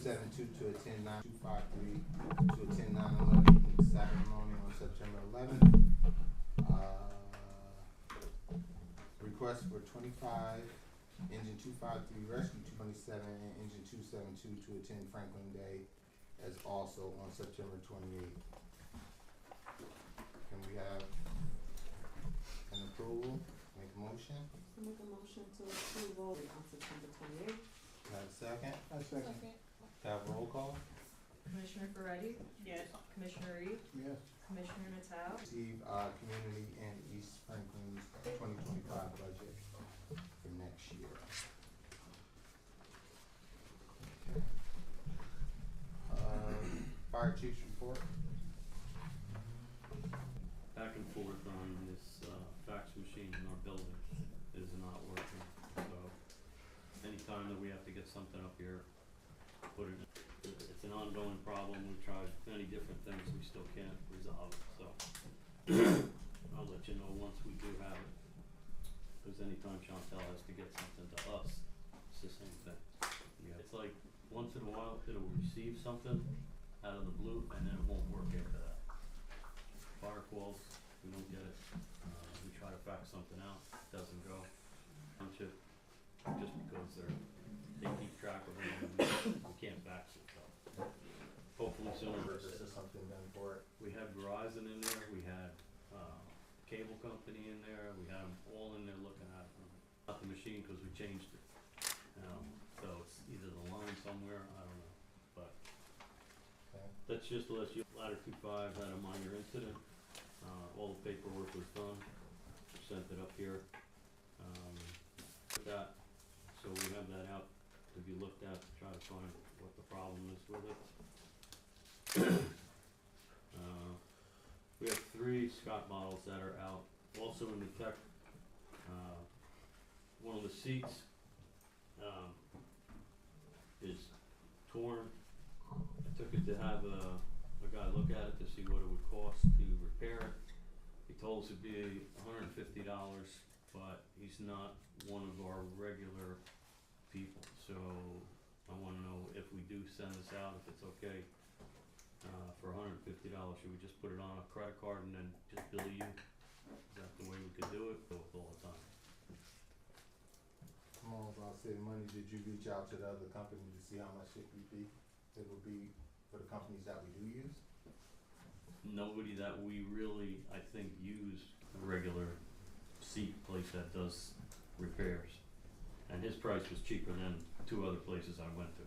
272 to attend 9253 to attend 9/11 ceremony on September 11th. Request for 25, engine 253 rescue 227 and engine 272 to attend Franklin Day as also on September 28th. Can we have an approval? Make a motion? I make a motion to approve all on September 28th. Have a second? I second. Have a roll call? Commissioner Ferretti? Yes. Commissioner Reed? Yes. Commissioner Natal? Receive community and East Franklin's 2025 budget for next year. Okay. Fire chief's report. Back and forth on this fax machine in our building is not working, so anytime that we have to get something up here, put it, it's an ongoing problem. We tried many different things, we still can't resolve it, so I'll let you know once we do have it, because anytime Chantel has to get something to us, it's the same thing. Yeah, it's like once in a while it'll receive something out of the blue and then it won't work after that. Fire calls, we don't get it. We try to fax something out, it doesn't go. Township, just because they keep track of it, we can't fax it, so. Hopefully sooner. This is something done for it. We had Verizon in there, we had, cable company in there, we had them all in there looking at them. Not the machine, cause we changed it. So it's either the line somewhere, I don't know, but. Okay. That's just to let you, ladder 2.5 had a minor incident, all the paperwork was done, sent it up here, with that, so we have that out to be looked at to try to find what the problem is with it. We have 3 Scott models that are out, also in the tech, one of the seats, is torn. I took it to have a guy look at it to see what it would cost to repair it. He told us it'd be $150, but he's not one of our regular people, so I wanna know if we do send this out, if it's okay, for $150, should we just put it on a credit card and then just bill you? Is that the way we could do it? Do it all the time. Come on, about saving money, did you reach out to the other company to see how much it would be for the companies that we do use? Nobody that we really, I think, use a regular seat place that does repairs. And his price was cheaper than 2 other places I went to.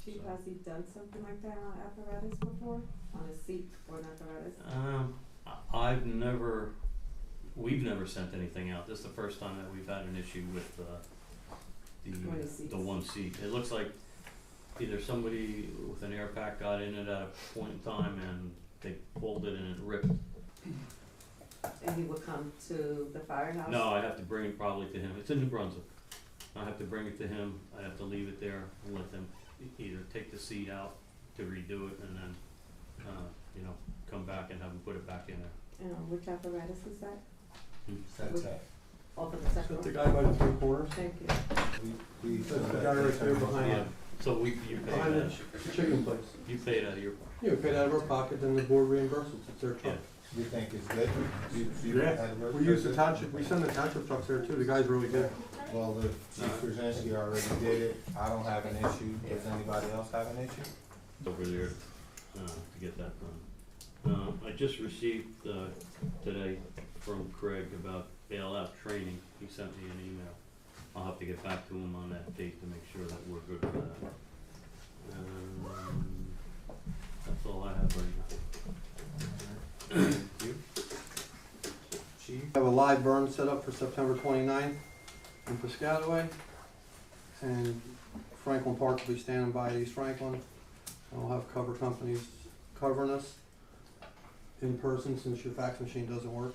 Chief, So. has he done something like that on apparatus before? On a seat or an apparatus? We've never sent anything out. This is the first time that we've had an issue with the one seat. It looks like either somebody with an air pack got in it at a point in time and they pulled it and it ripped. And he would come to the firehouse? No, I have to bring it probably to him. It's in New Brunswick. I have to bring it to him. I have to leave it there and let them either take the seat out to redo it and then, come back and have them put it back in there. Which apparatus is that? That's it. Off of the second Is that the one? guy by the 3 corners? Thank you. We That's the guy right there behind Yeah, so you pay behind that, the chicken place. you pay it out of your pocket. Yeah, we paid out of our pocket, then the board reimburses, it's their truck. You think it's good? Yeah, we use the township, we send the township trucks there too, the guy's really good. Well, the Chief Krasinski already did it, I don't have an issue, does anybody else have an issue? Over there, to get that done. I just received, today from Craig about bailout training, he sent me an email. I'll have to get back to him on that date to make sure that we're good for that. That's all I have right now. Thank you. Chief? Have a live burn set up for September 29th in Piscataway. And Franklin Park will be standing by East Franklin. And we'll have cover companies covering us in person since your fax machine doesn't work.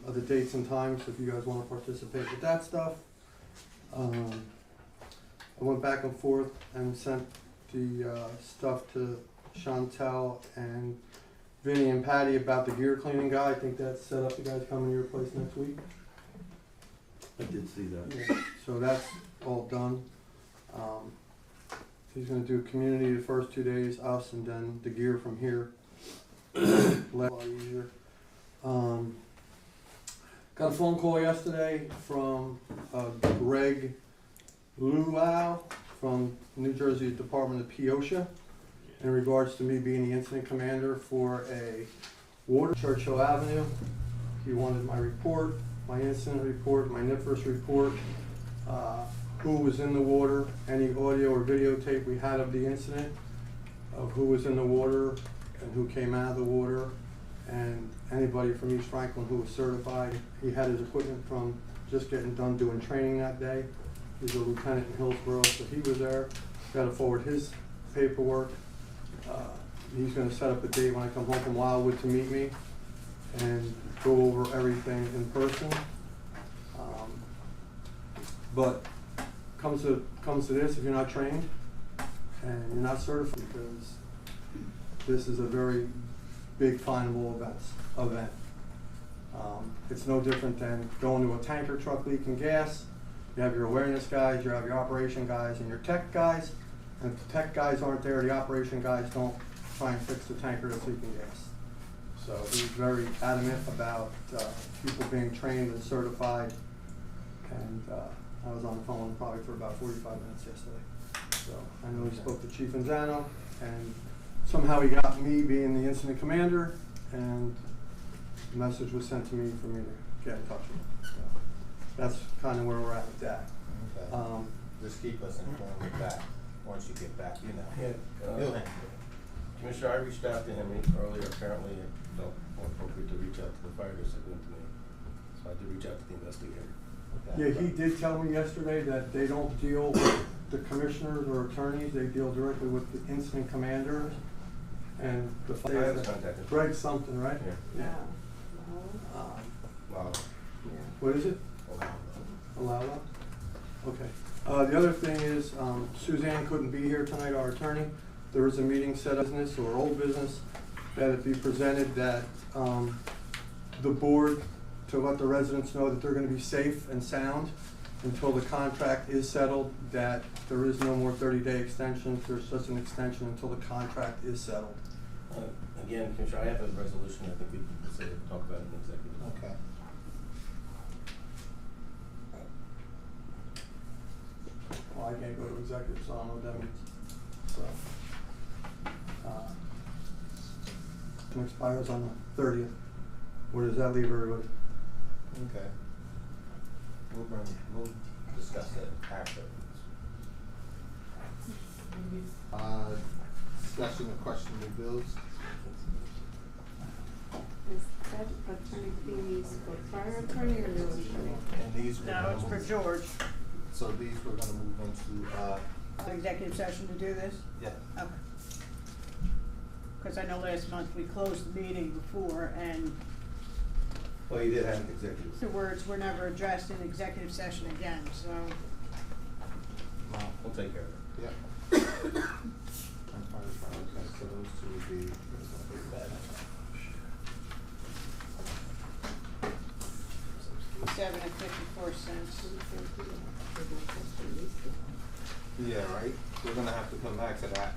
Of the dates and times if you guys want to participate with that stuff. I went back and forth and sent the stuff to Chantel and Vinny and Patty about the gear cleaning guy. I think that's set up. The guy's coming to your place next week. I did see that. Yeah, so that's all done. He's gonna do community the first 2 days, us, and then the gear from here. A lot easier. Got a phone call yesterday from Greg Luau from New Jersey Department of POSHA in regards to me being the incident commander for a water Churchill Avenue. He wanted my report, my incident report, my NIFRS report, who was in the water, any audio or videotape we had of the incident, of who was in the water and who came out of the water, and anybody from East Franklin who was certified. He had his equipment from just getting done doing training that day. He's a lieutenant in Hillsborough, so he was there. Got to forward his paperwork. He's going to set up a date when I come home from Wildwood to meet me and go over everything in person. But comes to this, if you're not trained and you're not certified, because this is a very big finable event. It's no different than going to a tanker truck leaking gas. You have your awareness guys, you have your operation guys, and your tech guys. And if the tech guys aren't there, the operation guys don't try and fix the tanker that's leaking gas. So he's very adamant about people being trained and certified. And I was on the phone probably for about 45 minutes yesterday. So I know he spoke to Chief Inzano, and somehow he got me being the incident commander, and a message was sent to me for me to get in touch with him. So that's kind of where we're at with that. Okay. Just keep us informed with that, once you get back, you know. Yeah, He'll handle it. Commissioner, I reached out to him earlier, apparently it felt more appropriate to reach out to the fire district than to me. So I did reach out to the investigator. Yeah, he did tell me yesterday that they don't deal with the commissioners or attorneys, they deal directly with the incident commanders and the I fire. was contacted. Greg something, right? Yeah. Yeah. Wow. Yeah. What is it? Alala? Okay. The other thing is, Suzanne couldn't be here tonight, our attorney. There was a meeting set up, business or old business, that it be presented that the board, to let the residents know that they're gonna be safe and sound until the contract is settled, that there is no more 30-day extensions, there's just an extension until the contract is settled. Again, Commissioner, I have a resolution I think we can consider to talk about in executive. Okay. Well, I can't go to executive, so I don't know what that means. So, it expires on the 30th. Where does that leave everybody? Okay. We'll discuss that after. Discussion of questionable bills. Is that attorney fees for fire attorney or new attorney? And these we're No, gonna it's for move- George. So these we're gonna move into, Executive session to do this? yeah. Okay. Cause I know last month we closed the meeting before and Well, you did have an executive. the words were never addressed in executive session again, so. We'll take care of it. Yep. And fire, okay, so those two would be. $7.54. Yeah, right, we're gonna have to come back to that.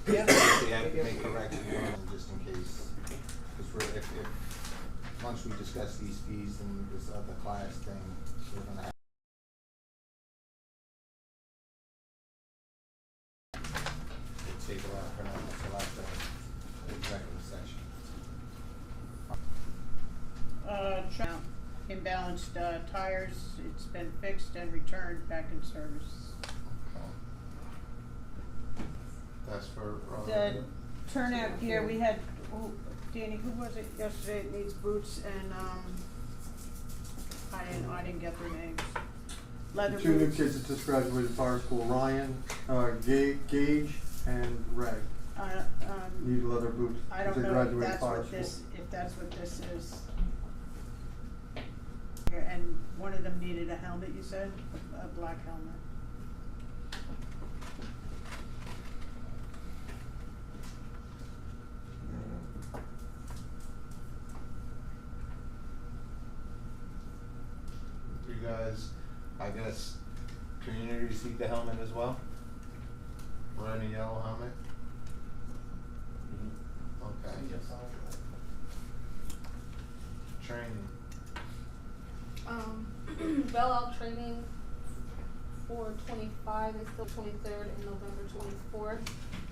Yep. We have to make corrections just in case, cause if, once we discuss these fees and this other class thing, we're gonna have. We'll take it out for now, so that's the executive section. Imbalanced tires, it's been fixed and returned back in service. That's for, The turnout gear, we had, Danny, who was it yesterday, it needs boots and, I didn't get their names. Leather The two new boots. kids that just graduated fire school, Ryan, Gage, and Ray, need leather boots. I don't They know if graduated that's fire what school. if that's what this is. And one of them needed a helmet, you said, a black helmet. you guys, I guess, community received the helmet as well? Wearing a yellow helmet? Okay. Training. Bailout training for 25 and still 23rd and November 24th.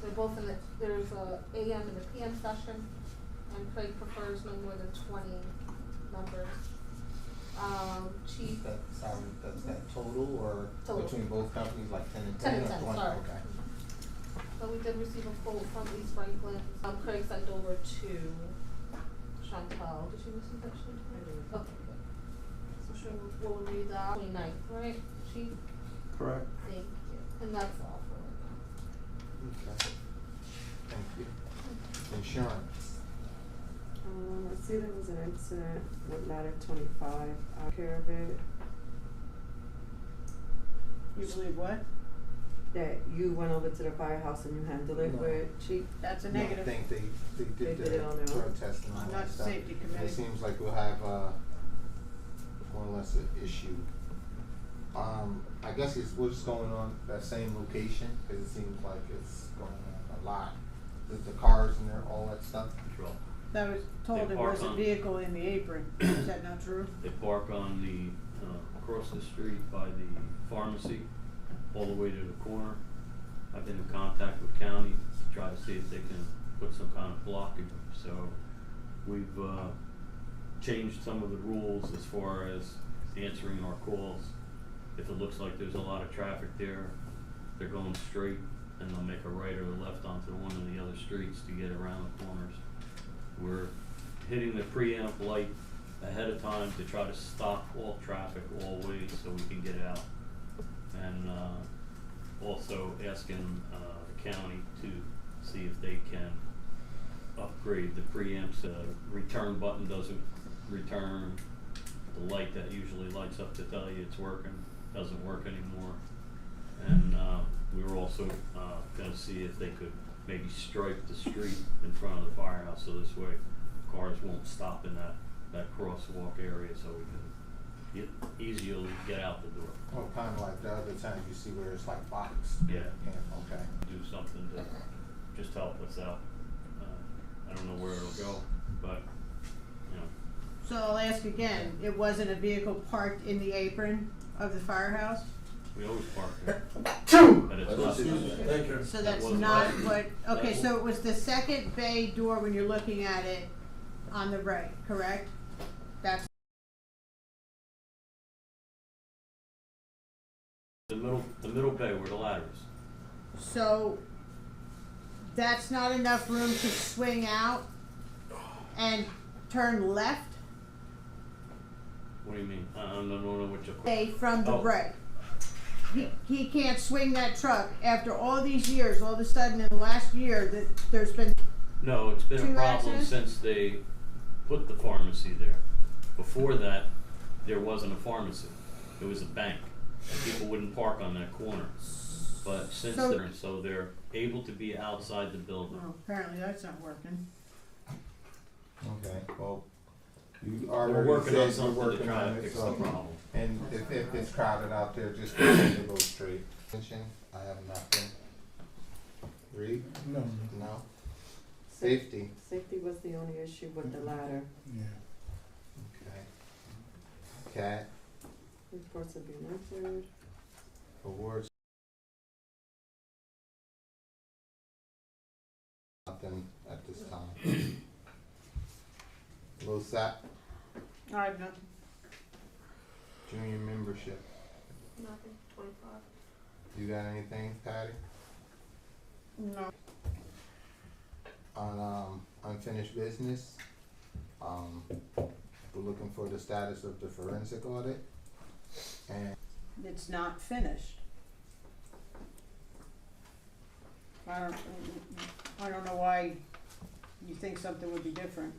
They're both in the, there's a AM and a PM session, and Craig prefers no more than 20 members. Chief, That's that total or Total. between both companies, like 10 and 10 and or 10, 20? sorry. Okay. so we did receive a quote from East Franklin. Craig sent over to Chantal. Did you receive that, Chantal? Okay, good. So sure, we'll read that 29th, right, Chief? Correct. Thank you. And that's all for right now. Okay. Thank you. Insurance. I see there was an incident with ladder 25, I took care of it, You believe what? that you went over to the firehouse and you handled it No. with Chief. That's a No, I negative. think they They did did the it on their own. drug testing and all I'm that not the stuff. safety It committee. seems like we'll have, more or less an issue. I guess what's going on that same location, cause it seems like it's going on a lot. The cars and there, all that stuff. Control. I was told They there park was a on- vehicle in the apron. Is that not true? They park on the, across the street by the pharmacy, all the way to the corner. I've been in contact with county to try to see if they can put some kind of blockage. So we've, changed some of the rules as far as answering our calls. If it looks like there's a lot of traffic there, they're going straight and they'll make a right or a left onto one of the other streets to get around the corners. We're hitting the preamp light ahead of time to try to stop all traffic all ways so we can get out. And also asking the county to see if they can upgrade the preamps. Return button doesn't return. The light that usually lights up to tell you it's working doesn't work anymore. And we were also gonna see if they could maybe stripe the street in front of the firehouse, so this way cars won't stop in that crosswalk area, so we can easily get out the door. Well, kinda like the other times you see where it's like boxed. Yeah. Okay. Do something to just help us out. I don't know where it'll go, but, you know, So I'll ask again, it wasn't a vehicle parked in the apron of the firehouse? we always park there. But it's not. Thank you. So That that's wasn't not right. what, okay, so it was the second bay door when you're looking at it on the right, correct? That's, The middle bay where the ladder is. so that's not enough room to swing out and turn left What do you mean? I don't know what you're. away from the Oh. right? He can't swing that truck after all these years, all of a sudden in the last year that there's been, No, it's been a Two problem accidents? since they put the pharmacy there. Before that, there wasn't a pharmacy. It was a bank. And people wouldn't park on that corner. But since So- so they're able to be outside the building. well, apparently that's not working. Okay, well, you We're already working on said you're something to working try on to it, fix the so, problem. and if it's crowded out there, just continue to go straight. I have nothing. Read? No, No? Safety? Safety was the only issue with the ladder. yeah. Okay. Cat, Reports have been answered. awards? Nothing at this time. LoSAP, Alright, nothing. junior membership. Nothing, 25. You got anything, Patty? No. On unfinished business, we're looking for the status of the forensic audit. And It's not finished. I don't know why you think something would be different.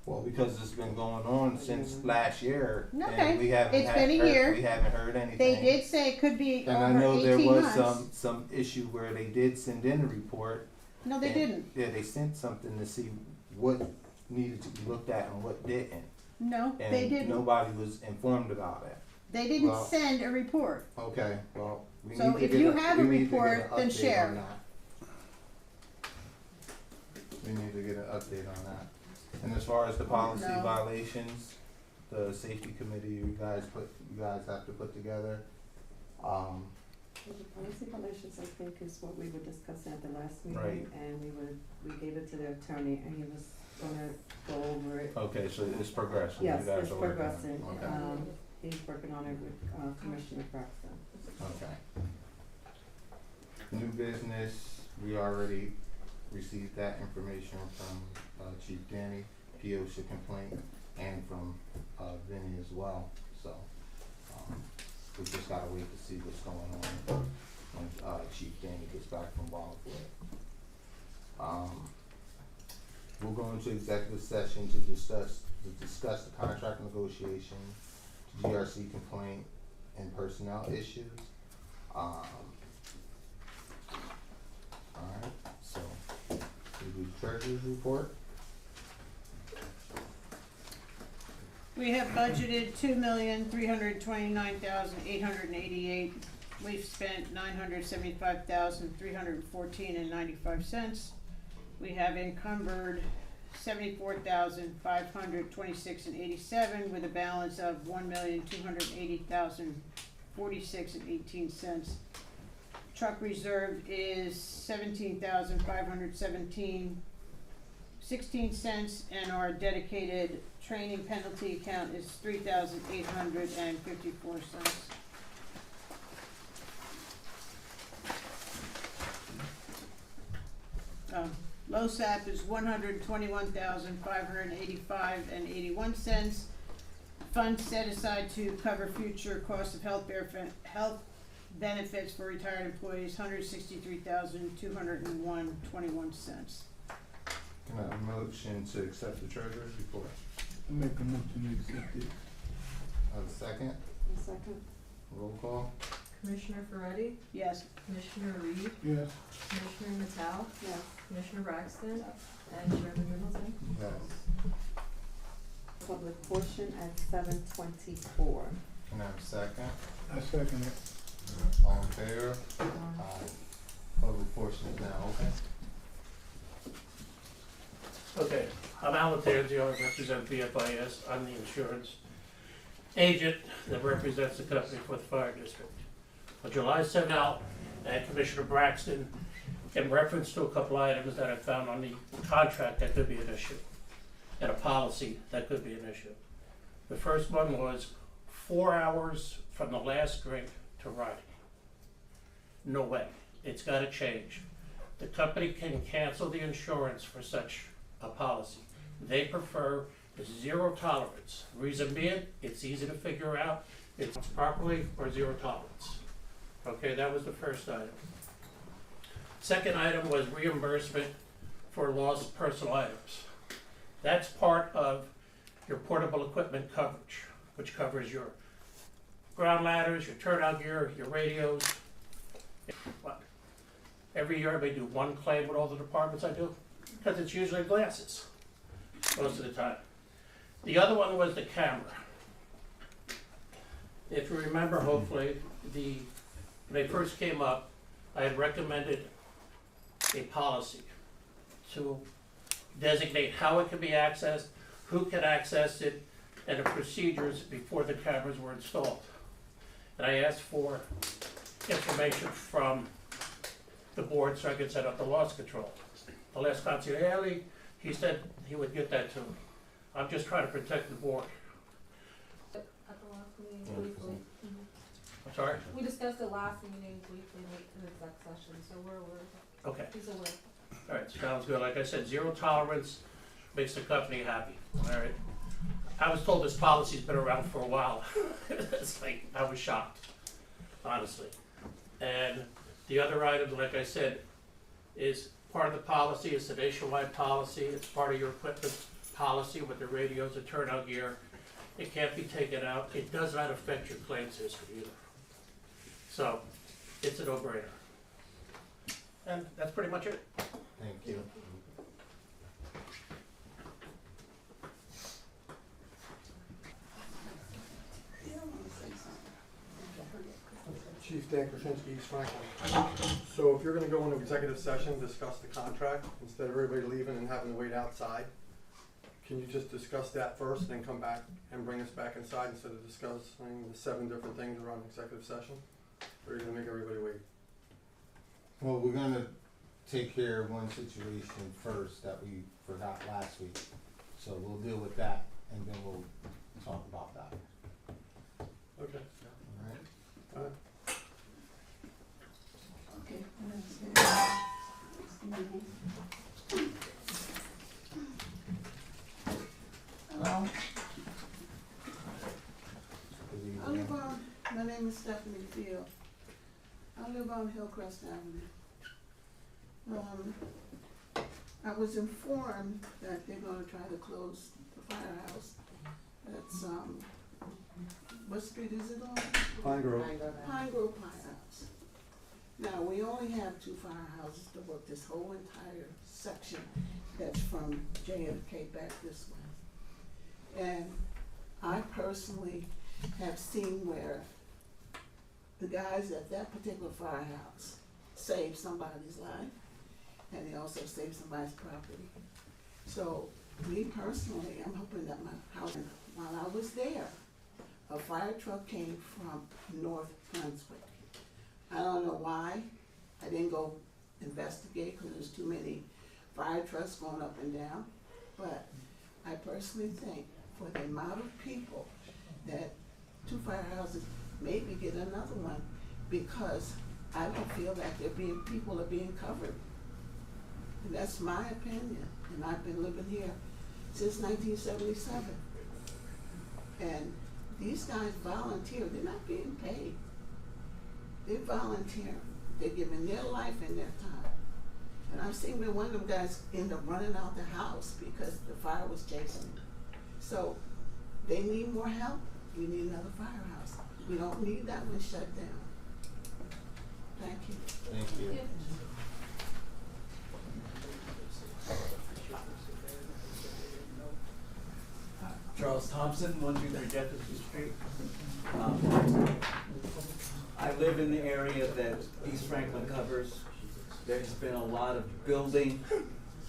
well, because it's been going on since last year, Okay, and we haven't it's been a year. we haven't heard anything. They did say it could be And I over know there 18 was months. some issue where they did send in a report. No, they and- didn't. Yeah, they sent something to see what needed to be looked at and what didn't. No, they And didn't. nobody was informed about it. They didn't well- send a report. Okay, well, We So need to if get you have a we need to get report, an then update share on it. that. We need to get an update on that. And as far as the policy No. violations, the safety committee you guys have to put together, The policy violations, I think, is what we were discussing at the last meeting, Right. and we gave it to the attorney, and he was gonna go over it. okay, so it's progressing, you Yes, guys it's are working on it. progressing. Okay. He's working on it with, Commissioner Braxton. Okay. New business, we already received that information from, Chief Danny, POSHA complaint, and from, Vinny as well, so, we just gotta wait to see what's going on when, Chief Danny gets back from Wildwood. We'll go into executive session to discuss the contract negotiation, GRC complaint, and personnel issues. Alright, so, we do treasurer's report. We have budgeted $2,329,888. We've spent $975,314.95. We have encumbered $74,526.87 with a balance of $1,280,046.18. Truck reserve is $17,517.16, and our dedicated training penalty account is $3,854. LoSAP is $121,585.81. Funds set aside to cover future costs of health benefits for retired employees, $163,201.21. Can I have a motion to accept the treasurer's report? I make a motion to accept it. Have a second? A second? Roll call? Commissioner Ferretti, Yes. Commissioner Reed, Yes. Commissioner Natal, Yes. Commissioner Braxton, and Chairman Middleton. Yes. Public portion at 7:24. Can I have a second? I second it. All in favor? Aye. Public portion is now open. Okay, I'm Alan Tanzio, I represent BFIS, I'm the insurance agent that represents the company for the fire district. On July 7th, out, and Commissioner Braxton, in reference to a couple items that I found on the contract that could be an issue, and a policy that could be an issue. The first one was 4 hours from the last drink to riding. No way, it's gotta change. The company can cancel the insurance for such a policy. They prefer zero tolerance. Reason being, it's easy to figure out, it's properly or zero tolerance. Okay, that was the first item. Second item was reimbursement for lost personal items. That's part of your portable equipment coverage, which covers your ground ladders, your turnout gear, your radios. Every year I may do one claim with all the departments I do, because it's usually glasses, most of the time. The other one was the camera. If you remember, hopefully, when they first came up, I had recommended a policy to designate how it could be accessed, who could access it, and the procedures before the cameras were installed. And I asked for information from the board so I could set up the loss control. The last consigliere, he said he would get that to me. I'm just trying to protect the board. At the last meeting Yeah, briefly. I'm sorry? We discussed it last meeting briefly in exec session, so we're aware. Okay, He's aware. all right, sounds good. Like I said, zero tolerance makes the company happy, all right? I was told this policy's been around for a while. It's like, I was shocked, honestly. And the other item, like I said, is part of the policy, it's a nationwide policy, it's part of your equipment policy with the radios and turnout gear. It can't be taken out, it does not affect your claims history either. So, it's a no-brainer. And that's pretty much it. Thank you. Chief Dan Krasinski, East Franklin. So if you're gonna go into executive session, discuss the contract, instead of everybody leaving and having to wait outside, can you just discuss that first, and then come back and bring us back inside instead of discussing the 7 different things around executive session? Or are you gonna make everybody wait? Well, we're gonna take care of one situation first that we forgot last week. So we'll deal with that and then we'll talk about that. Okay. Alright? Alright. Okay. Hello. I live on, my name is Stephanie Field. I live on Hillcrest Avenue. I was informed that they're gonna try to close the firehouse. That's, what street is it on? Pine Grove. Pine Grove Firehouse. Now, we only have 2 firehouses to work this whole entire section that's from JFK back this way. And I personally have seen where the guys at that particular firehouse saved somebody's life, and they also saved somebody's property. So, me personally, I'm hoping that my house, while I was there, a fire truck came from North Brunswick. I don't know why. I didn't go investigate because there's too many fire trucks going up and down. But I personally think for the amount of people that 2 firehouses, maybe get another one, because I don't feel that people are being covered. And that's my opinion. And I've been living here since 1977. And these guys volunteer. They're not being paid. They volunteer. They're giving their life and their time. And I've seen where one of them guys end up running out the house because the fire was chasing them. So they need more help. We need another firehouse. We don't need that one shut down. Thank you. Thank you. Charles Thompson, 123 Jefferson Street. I live in the area that East Franklin covers. There's been a lot of building,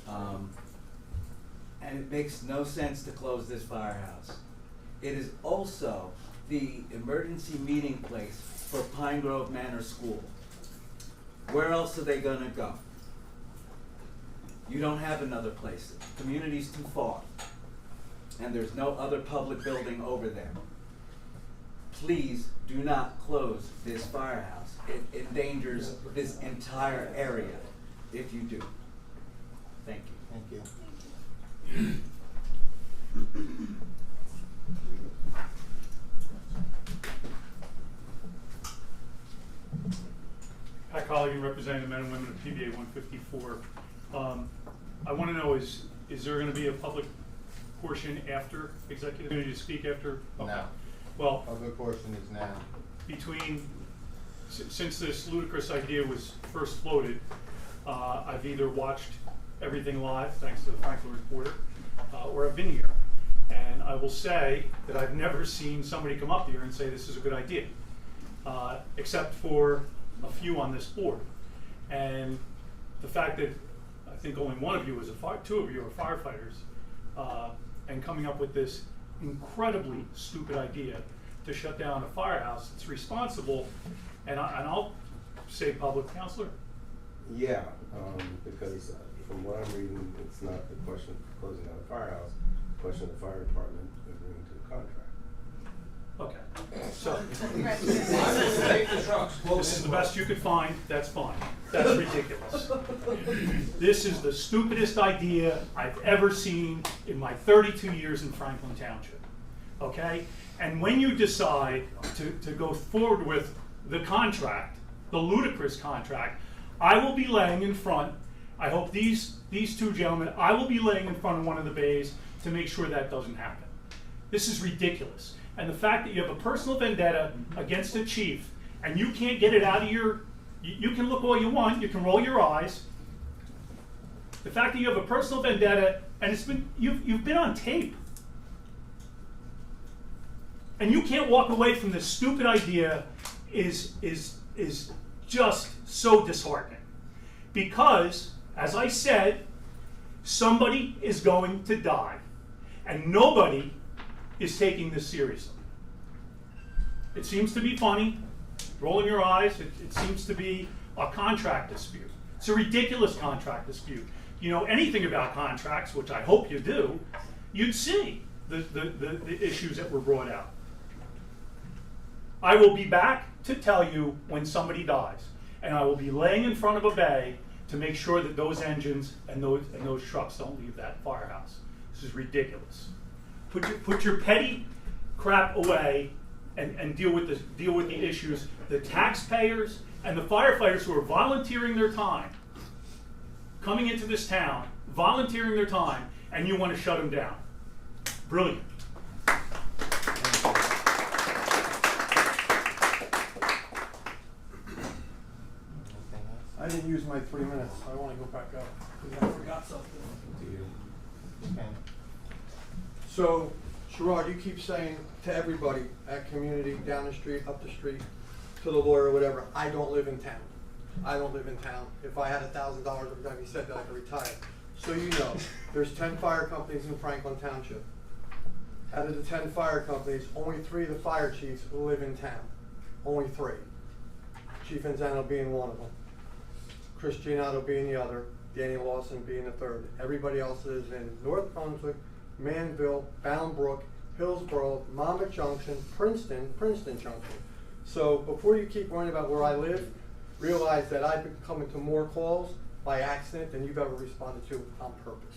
and it makes no sense to close this firehouse. It is also the emergency meeting place for Pine Grove Manor School. Where else are they gonna go? You don't have another place. The community's too far. And there's no other public building over there. Please do not close this firehouse. It endangers this entire area if you do. Thank you. Thank you. Pat Colligan, representing the men and women of PBA 154. I want to know, is there going to be a public portion after executive committee to speak after? Okay. No. Well, Public portion is now. Since this ludicrous idea was first floated, I've either watched everything live, thanks to the Franklin Reporter, or I've been here. And I will say that I've never seen somebody come up here and say this is a good idea, except for a few on this board. And the fact that I think only one of you is two of you are firefighters, and coming up with this incredibly stupid idea to shut down a firehouse that's responsible, and I'll say public counselor. Yeah, because from what I'm reading, it's not the question of closing down a firehouse, the question of the fire department agreeing to the contract. Okay, so this is the best you could find. That's fine. That's ridiculous. This is the stupidest idea I've ever seen in my 32 years in Franklin Township. Okay, and when you decide to go forward with the contract, the ludicrous contract, I will be laying in front. I hope these 2 gentlemen, I will be laying in front of one of the bays to make sure that doesn't happen. This is ridiculous. And the fact that you have a personal vendetta against a chief and you can't get it out of you can look all you want, you can roll your eyes. The fact that you have a personal vendetta and you've been on tape. And you can't walk away from this stupid idea is is just so disheartening. Because, as I said, somebody is going to die. And nobody is taking this seriously. It seems to be funny, rolling your eyes, it seems to be a contract dispute. It's a ridiculous contract dispute. You know anything about contracts, which I hope you do, you'd see the issues that were brought out. I will be back to tell you when somebody dies, and I will be laying in front of a bay to make sure that those engines and those trucks don't leave that firehouse. This is ridiculous. Put your petty crap away and deal with the issues. The taxpayers and the firefighters who are volunteering their time, coming into this town, volunteering their time, and you want to shut them down. Brilliant. I didn't use my 3 minutes. I want to go back up because I forgot something. Okay. So, Sherrod, you keep saying to everybody at community, down the street, up the street, to the lawyer, whatever, I don't live in town. I don't live in town. If I had $1,000 every time he said that, I could retire. So you know, there's 10 fire companies in Franklin Township. Out of the 10 fire companies, only 3 of the fire chiefs live in town. Only 3. Chief Enzano being one of them. Chris Gianotto being the other. Danny Lawson being the third. Everybody else is in North Brunswick, Manville, Bound Brook, Hillsborough, Monmouth Junction, Princeton Junction. So before you keep worrying about where I live, realize that I've been coming to more calls by accident than you've ever responded to on purpose.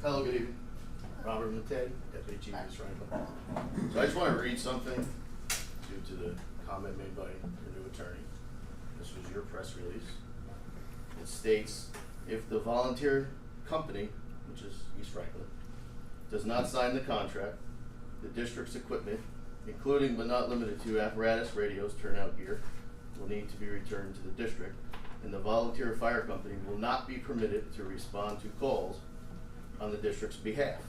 Hello, good evening. Robert Mattei, Deputy Chief of Franklin. So I just want to read something due to the comment made by your new attorney. This was your press release. It states, if the volunteer company, which is East Franklin, does not sign the contract, the district's equipment, including but not limited to apparatus, radios, turnout gear, will need to be returned to the district, and the volunteer fire company will not be permitted to respond to calls on the district's behalf.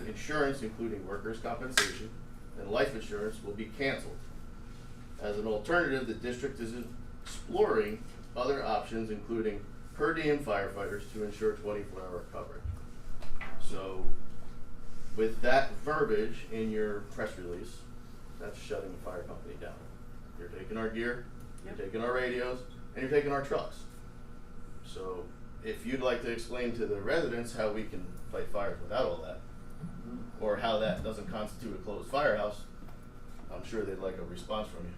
Insurance, including workers' compensation and life insurance, will be canceled. As an alternative, the district is exploring other options, including per diem firefighters to ensure 24-hour coverage. So, with that verbiage in your press release, that's shutting the fire company down. You're taking our gear, you're taking our radios, and you're taking our trucks. So, if you'd like to explain to the residents how we can fight fires without all that, or how that doesn't constitute a closed firehouse, I'm sure they'd like a response from you.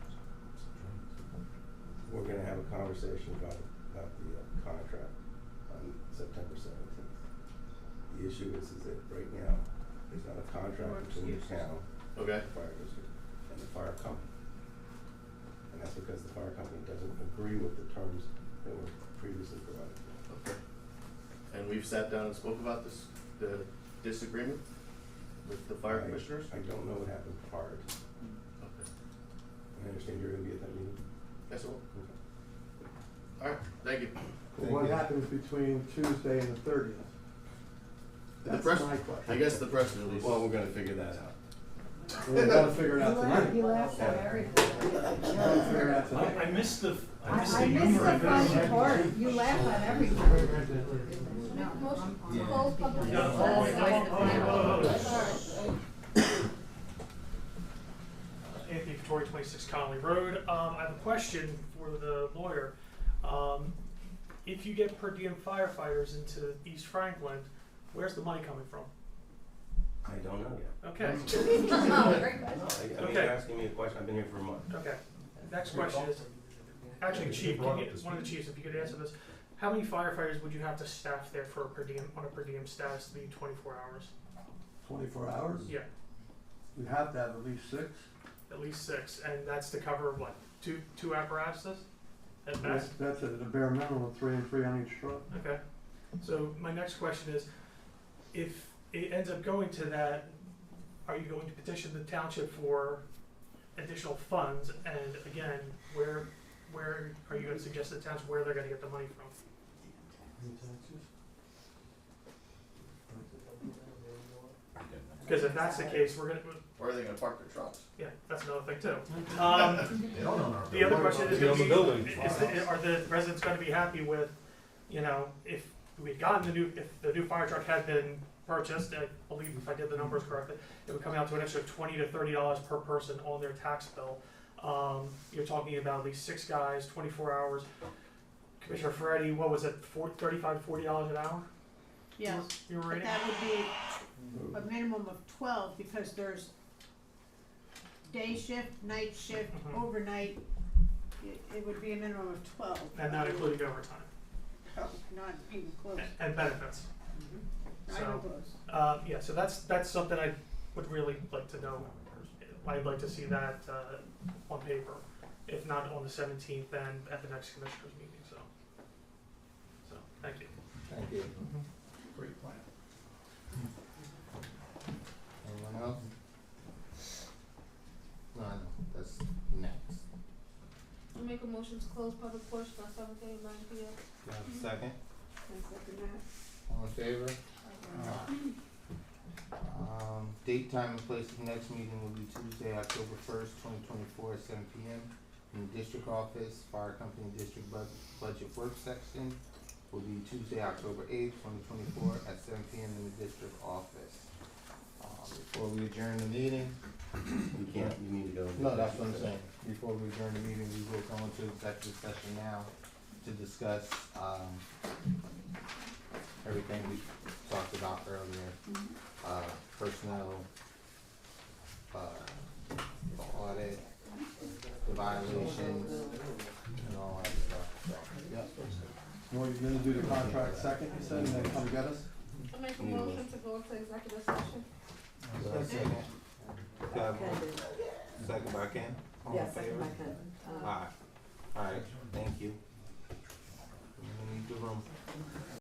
We're gonna have a conversation about the contract on September 17th. The issue is that right now, there's not a contract between the town, Okay. the fire district, and the fire company. And that's because the fire company doesn't agree with the terms that were previously provided. Okay. And we've sat down and spoke about this, the disagreement with the fire commissioners? I don't know what happened prior to. Okay. I understand you're gonna be at that meeting? Yes, well. Okay. All right, thank you. What happens between Tuesday and the 30th? That's press, my question. I guess the press release. Well, we're gonna figure that out. We gotta figure it out tonight. You laughed at everything. Gotta figure it out tonight. I missed the I missed humor the in funny this. part. You laugh at everything. Motion to close public Anthony Vittori, 26 Conley Road. I have a question for the lawyer. If you get per diem firefighters into East Franklin, where's the money coming from? I don't know yet. Okay. Great. I mean, you're asking me a question, I've been here for a month. Okay. Next question is, actually, Chief, one of the chiefs, if you could answer this, how many firefighters would you have to staff there for a per diem, on a per diem status to be 24 hours? 24 hours? Yeah, We have to have at least 6. at least 6, and that's to cover what, two apparatuses at best? That's at the bare minimum of 3 and 3 on each truck. Okay, so my next question is, if it ends up going to that, are you going to petition the township for additional funds? And again, where where are you gonna suggest to the towns where they're gonna get the money from? Because if that's the case, we're gonna, Where are they gonna park their trucks? yeah, that's another thing too. They don't own our The other question is gonna They be, own the building. are the residents gonna be happy with, you know, if we'd gotten if the new fire truck had been purchased, I believe if I did the numbers correctly, it would come out to an extra $20 to $30 per person on their tax bill. You're talking about at least 6 guys, 24 hours. Commissioner Ferretti, what was it, $35 to $40 an hour? Yes, You were but rating? that would be a minimum of 12 because there's day shift, night shift, Mhm. overnight. It would be a minimum of 12. And not including overtime Oh, not even close. and benefits. Not So, even close. Yeah, so that's something I would really like to know. I'd like to see that on paper, if not on the 17th, then at the next commissioners meeting. So thank you. Thank you. Great plan. Anyone else? No, that's next. I make a motion to close public portion on 7:09 p.m. Do you have a second? I second that. All in favor? Date, time, and place of next meeting will be Tuesday, October 1st, 2024 at 7 p.m. in the district office. Fire company district budget work section will be Tuesday, October 8th, 2024 at 7 p.m. in the district office. Before we adjourn the meeting, You can't, you need to go. into no, that's what I'm executive saying. Before we adjourn the meeting, we will go into executive session now to discuss, everything we talked about earlier. Personnel, the audit, the violations, and all that stuff, so. Yep. Well, you're gonna do the contract second, you said, and then come get us? I make a motion to go into executive session. Second. Second by Ken? All in Yeah, second favor? by Ken. Alright, thank you. We need the room.